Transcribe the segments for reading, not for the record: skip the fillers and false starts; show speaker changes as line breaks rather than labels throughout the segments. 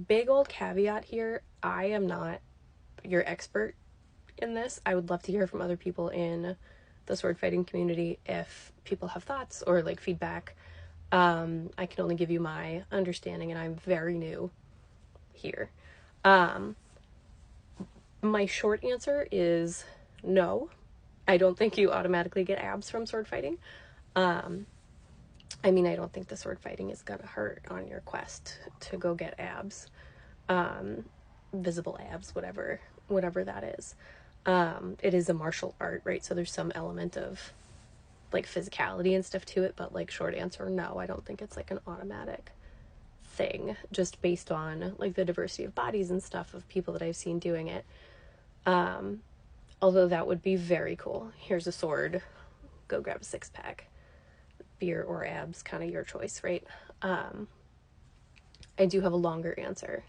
big old caveat here, I am not your expert in this. I would love to hear from other people in the sword fighting community if people have thoughts or like feedback. I can only give you my understanding, and I'm very new here. My short answer is no. I don't think you automatically get abs from sword fighting. I mean, I don't think the sword fighting is gonna hurt on your quest to go get abs, visible abs, whatever that is. It is a martial art, right? So there's some element of like physicality and stuff to it, but like short answer, no, I don't think it's like an automatic thing just based on like the diversity of bodies and stuff of people that I've seen doing it. Although that would be very cool. Here's a sword, go grab a 6-pack. Beer or abs, kind of your choice, right? I do have a longer answer,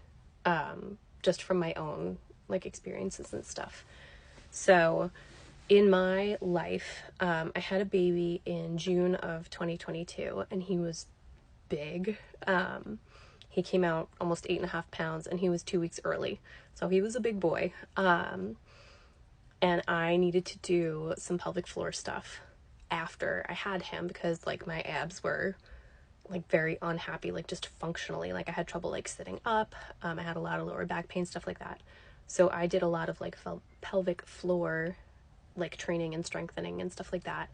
just from my own like experiences and stuff. So in my life, I had a baby in June of 2022, and he was big. He came out almost 8.5 pounds, and he was 2 weeks early, so he was a big boy. And I needed to do some pelvic floor stuff after I had him because like my abs were like very unhappy, like just functionally, like I had trouble like sitting up. I had a lot of lower back pain, stuff like that. So I did a lot of like pelvic floor like training and strengthening and stuff like that.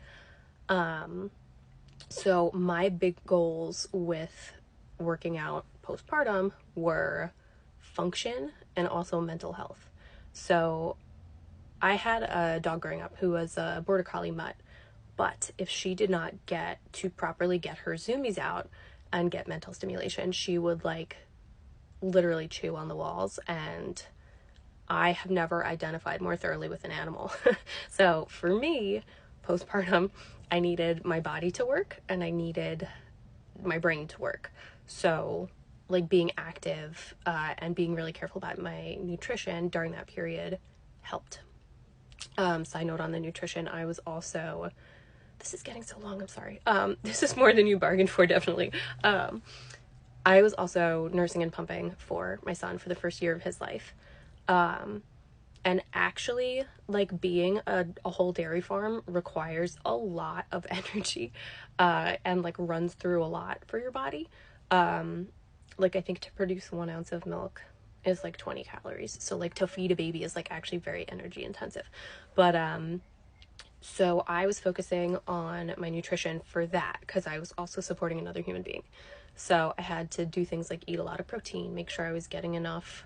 So my big goals with working out postpartum were function and also mental health. So I had a dog growing up who was a border collie mutt, but if she did not get to properly get her zoomies out and get mental stimulation, she would like literally chew on the walls, and I have never identified more thoroughly with an animal. So for me, postpartum, I needed my body to work and I needed my brain to work. So like being active and being really careful about my nutrition during that period helped. Side note on the nutrition, I was also, this is getting so long, I'm sorry. This is more than you bargained for, definitely. I was also nursing and pumping for my son for the first year of his life. And actually, like being a whole dairy farm requires a lot of energy, and like runs through a lot for your body. Like I think to produce 1 ounce of milk is like 20 calories. So like to feed a baby is like actually very energy intensive. But, so I was focusing on my nutrition for that because I was also supporting another human being. So I had to do things like eat a lot of protein, make sure I was getting enough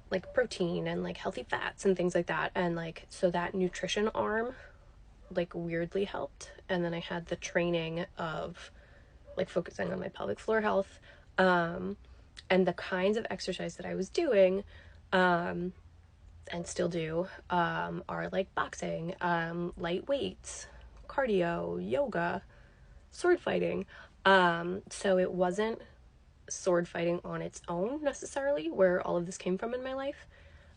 like protein and like healthy fats and things like that. And like, so that nutrition arm like weirdly helped. And then I had the training of like focusing on my pelvic floor health, and the kinds of exercise that I was doing, and still do, are like boxing, light weights, cardio, yoga, sword fighting. So it wasn't sword fighting on its own necessarily where all of this came from in my life.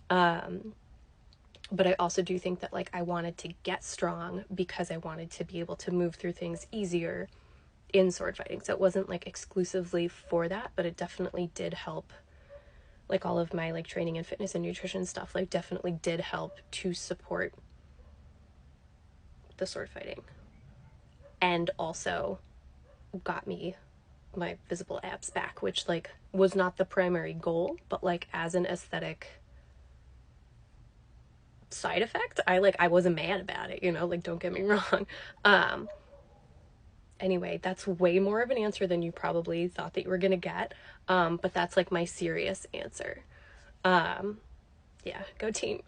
But I also do think that like I wanted to get strong because I wanted to be able to move through things easier in sword fighting. So it wasn't like exclusively for that, but it definitely did help. Like all of my like training and fitness and nutrition stuff like definitely did help to support the sword fighting, and also got me my visible abs back, which like was not the primary goal, but like as an aesthetic side effect, I wasn't mad about it, you know, like don't get me wrong. Anyway, that's way more of an answer than you probably thought that you were gonna get, but that's like my serious answer. Yeah, go team.